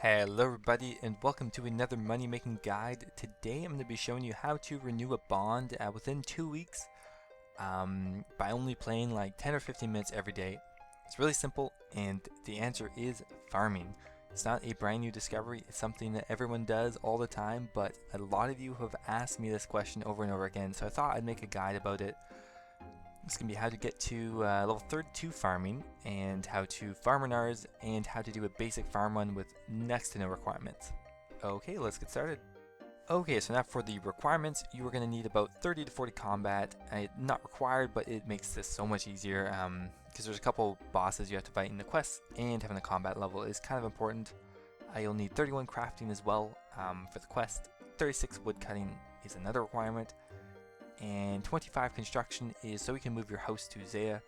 Hello everybody and welcome to another money making guide. Today I'm going to be showing you how to renew a bond within 2 weeks by only playing like 10 or 15 minutes every day. It's really simple and the answer is farming. It's not a brand new discovery, it's something that everyone does all the time, but a lot of you have asked me this question over and over again, so I thought I'd make a guide about it. It's going to be how to get to level 32 farming, and how to farm renars, and how to do a basic farm run with next to no requirements. Okay, let's get started. Okay, so now for the requirements, you are going to need about 30 to 40 combat. Not required, but it makes this so much easier because there's a couple bosses you have to fight in the quests, and having a combat level is kind of important. You'll need 31 crafting as well for the quest. 36 wood cutting is another requirement. And 25 construction is so we can move your house to Zaya,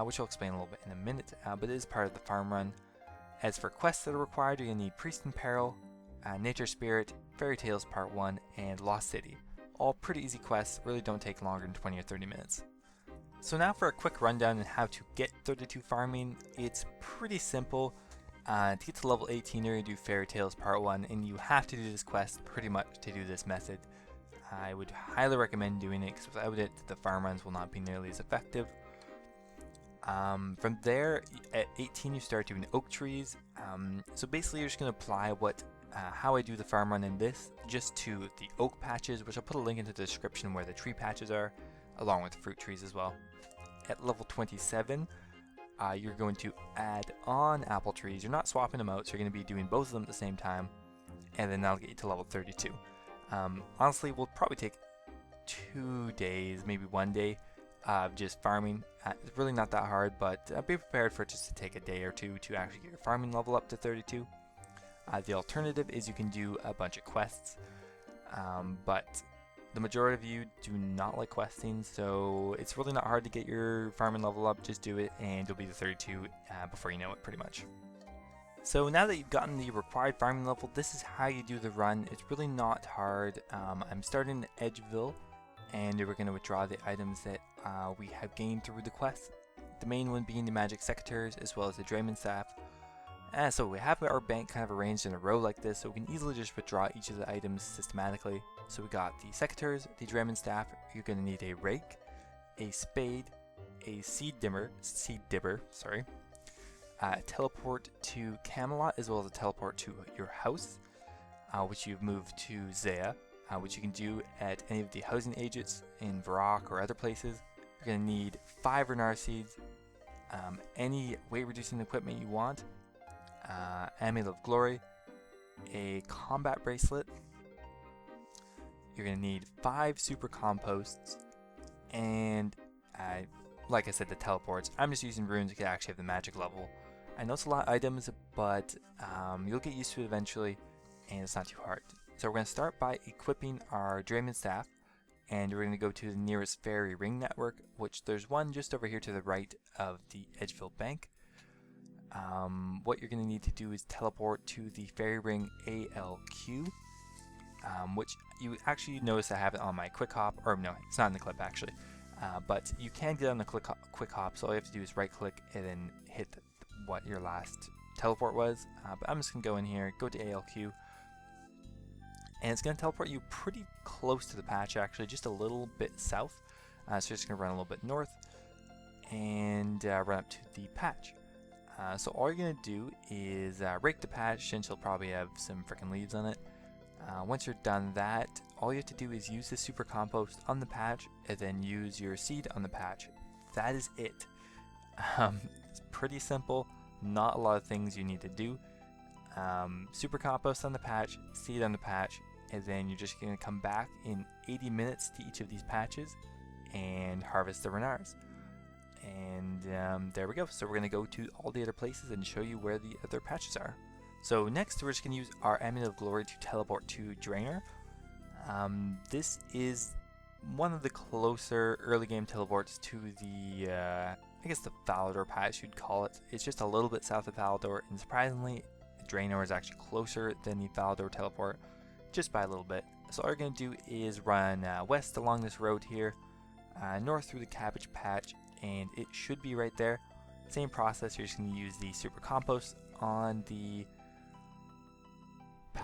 which I'll explain a little bit in a minute, but it is part of the farm run. As for quests that are required, you're going to need Priest in Peril, Nature Spirit, Fairy Tales Part 1, and Lost City. All pretty easy quests, really don't take longer than 20 or 30 minutes. So now for a quick rundown on how to get 32 farming. It's pretty simple. To get to level 18, you're going to do Fairy Tales Part 1, and you have to do this quest pretty much to do this method. I would highly recommend doing it because without it, the farm runs will not be nearly as effective. From there, at 18, you start doing oak trees. So basically, you're just going to apply how I do the farm run in this just to the oak patches, which I'll put a link into the description where the tree patches are, along with the fruit trees as well. At level 27, you're going to add on apple trees. You're not swapping them out, so you're going to be doing both of them at the same time, and then that'll get you to level 32. Honestly, we'll probably take 2 days, maybe 1 day of just farming. It's really not that hard, but be prepared for it just to take a day or two to actually get your farming level up to 32. The alternative is you can do a bunch of quests, but the majority of you do not like questing, so it's really not hard to get your farming level up. Just do it and you'll be to 32 before you know it, pretty much. So now that you've gotten the required farming level, this is how you do the run. It's really not hard. I'm starting at Edgeville, and we're going to withdraw the items that we have gained through the quest. The main one being the magic secateurs, as well as the Drayman staff. So we have our bank kind of arranged in a row like this, so we can easily just withdraw each of the items systematically. So we got the secateurs, the Drayman staff. You're going to need a rake, a spade, a seed dibber, a teleport to Camelot, as well as a teleport to your house, which you've moved to Zaya, which you can do at any of the housing agents in Varrock or other places. You're going to need 5 Renar seeds, any weight reducing equipment you want, Amulet of Glory, a combat bracelet. You're going to need 5 super composts, and like I said, the teleports. I'm just using runes to actually have the magic level. I know it's a lot of items, but you'll get used to it eventually, and it's not too hard. So we're going to start by equipping our Drayman staff, and we're going to go to the nearest fairy ring network, which there's one just over here to the right of the Edgeville Bank. What you're going to need to do is teleport to the fairy ring ALQ, which you actually notice I have it on my quick hop, or no, it's not in the clip actually, but you can get on the quick hop, so all you have to do is right click and then hit what your last teleport was, but I'm just going to go in here, go to ALQ, and it's going to teleport you pretty close to the patch, actually, just a little bit south. So you're just going to run a little bit north and run up to the patch. So all you're going to do is rake the patch, since you'll probably have some freaking leaves on it. Once you're done that, all you have to do is use the super compost on the patch and then use your seed on the patch. That is it. It's pretty simple. Not a lot of things you need to do. Super compost on the patch, seed on the patch, and then you're just going to come back in 80 minutes to each of these patches and harvest the renars. And there we go. So we're going to go to all the other places and show you where the other patches are. So next we're just going to use our Amulet of Glory to teleport to Draenor. This is one of the closer early game teleports to the I guess the Falador patch you'd call it. It's just a little bit south of Falador, and surprisingly Draenor is actually closer than the Falador teleport, just by a little bit. So all you're going to do is run west along this road here, north through the cabbage patch, and it should be right there. Same process, you're just going to use the super compost on the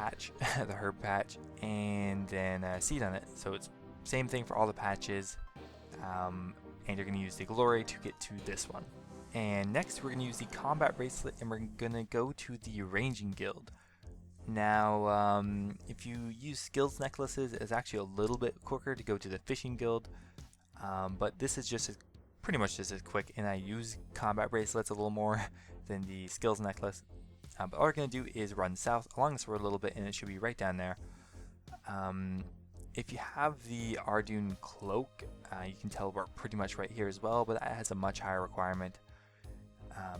patch, the herb patch, and then seed on it. So it's same thing for all the patches, and you're going to use the glory to get to this one. And next we're going to use the combat bracelet, and we're going to go to the ranging guild. Now if you use skills necklaces, it's actually a little bit quicker to go to the fishing guild, but this is just pretty much just as quick, and I use combat bracelets a little more than the skills necklace. But all we're going to do is run south along this road a little bit, and it should be right down there. If you have the Ardoon cloak, you can teleport pretty much right here as well, but that has a much higher requirement.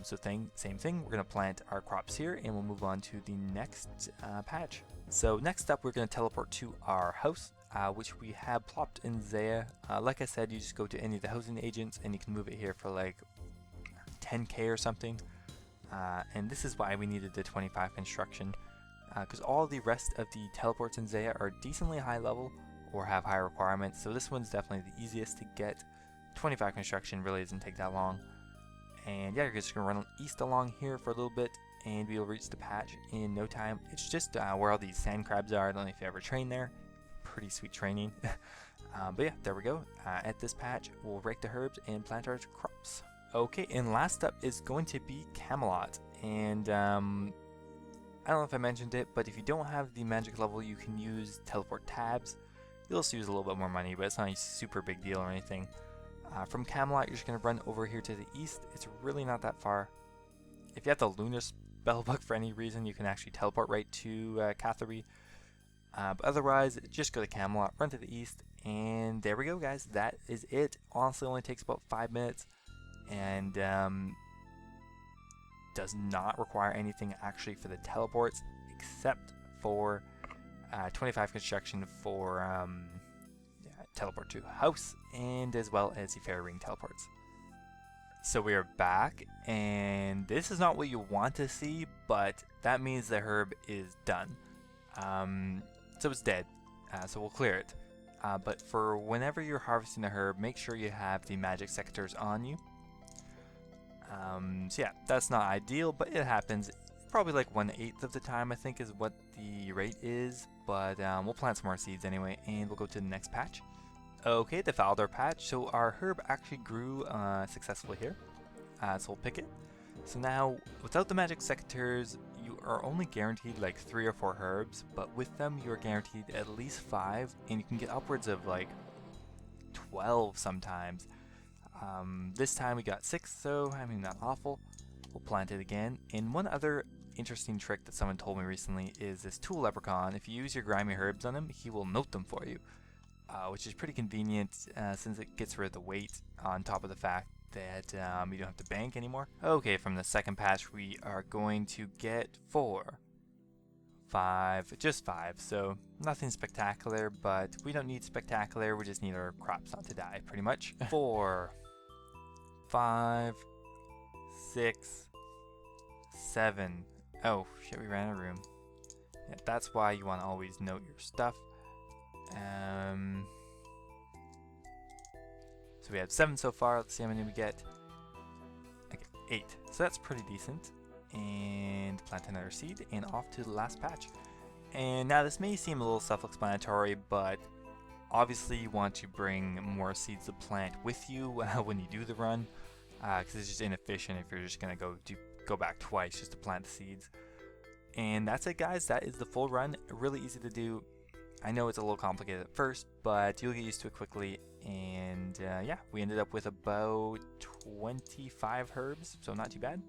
So same thing, we're going to plant our crops here, and we'll move on to the next patch. So next up, we're going to teleport to our house, which we have plopped in Zaya. Like I said, you just go to any of the housing agents, and you can move it here for like 10k or something. And this is why we needed the 25 construction, because all the rest of the teleports in Zaya are decently high level or have high requirements, so this one's definitely the easiest to get. 25 construction really doesn't take that long. And yeah, you're just going to run east along here for a little bit, and we'll reach the patch in no time. It's just where all these sand crabs are. I don't know if you ever trained there. Pretty sweet training. But yeah, there we go. At this patch, we'll rake the herbs and plant our crops. Okay, and last up is going to be Camelot. And I don't know if I mentioned it, but if you don't have the magic level, you can use teleport tabs. You'll also use a little bit more money, but it's not a super big deal or anything. From Camelot, you're just going to run over here to the east. It's really not that far. If you have the Lunar Spellbook for any reason, you can actually teleport right to Catherine. But otherwise, just go to Camelot, run to the east, and there we go, guys. That is it. Honestly, only takes about 5 minutes, and does not require anything actually for the teleports, except for 25 construction for teleport to house, and as well as the fairy ring teleports. So we are back, and this is not what you want to see, but that means the herb is done. So it's dead, so we'll clear it. But for whenever you're harvesting the herb, make sure you have the magic sectors on you. So yeah, that's not ideal, but it happens. Probably like 1/8 of the time, I think, is what the rate is. But we'll plant some more seeds anyway, and we'll go to the next patch. Okay, the Faldor patch. So our herb actually grew successfully here. So we'll pick it. So now, without the magic sectors, you are only guaranteed like 3 or 4 herbs, but with them you are guaranteed at least 5, and you can get upwards of like 12 sometimes. This time we got 6, so I mean, not awful. We'll plant it again. And one other interesting trick that someone told me recently is this tool leprechaun. If you use your grimy herbs on him, he will note them for you, which is pretty convenient since it gets rid of the weight on top of the fact that you don't have to bank anymore. Okay, from the second patch we are going to get 4, 5, just 5, so nothing spectacular, but we don't need spectacular, we just need our crops not to die, pretty much. 4, 5, 6, 7. Oh shit, we ran out of room. Yeah, that's why you want to always note your stuff. So we have 7 so far. Let's see how many we get. Okay, 8. So that's pretty decent. And plant another seed, and off to the last patch. And now this may seem a little self-explanatory, but obviously you want to bring more seeds to plant with you when you do the run, because it's just inefficient if you're just gonna go back twice just to plant the seeds. And that's it, guys. That is the full run. Really easy to do. I know it's a little complicated at first, but you'll get used to it quickly. And yeah, we ended up with about 25 herbs, so not too bad.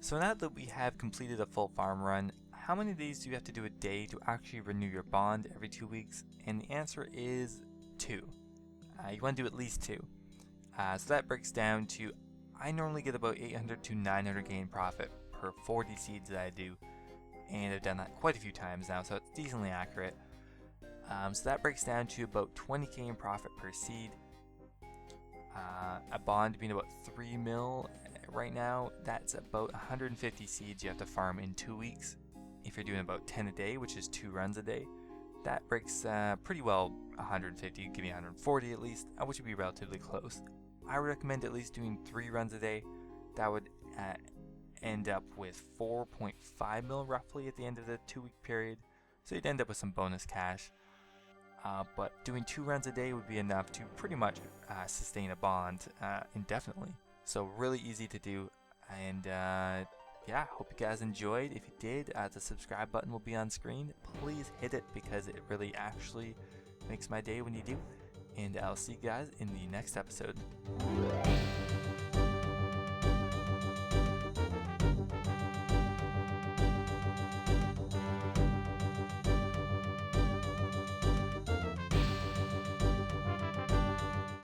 So now that we have completed a full farm run, how many of these do you have to do a day to actually renew your bond every 2 weeks? And the answer is 2. You want to do at least 2. So that breaks down to, I normally get about 800 to 900 gain profit per 40 seeds that I do. And I've done that quite a few times now, so it's decently accurate. So that breaks down to about 20k in profit per seed. A bond being about 3 mil right now, that's about 150 seeds you have to farm in 2 weeks. If you're doing about 10 a day, which is 2 runs a day, that breaks pretty well 150, give you 140 at least, which would be relatively close. I would recommend at least doing 3 runs a day. That would end up with 4.5 mil roughly at the end of the 2 week period. so you'd end up with some bonus cash. But doing 2 runs a day would be enough to pretty much sustain a bond indefinitely. So really easy to do, and yeah, hope you guys enjoyed. If you did, the subscribe button will be on screen. Please hit it because it really actually makes my day when you do. And I'll see you guys in the next episode.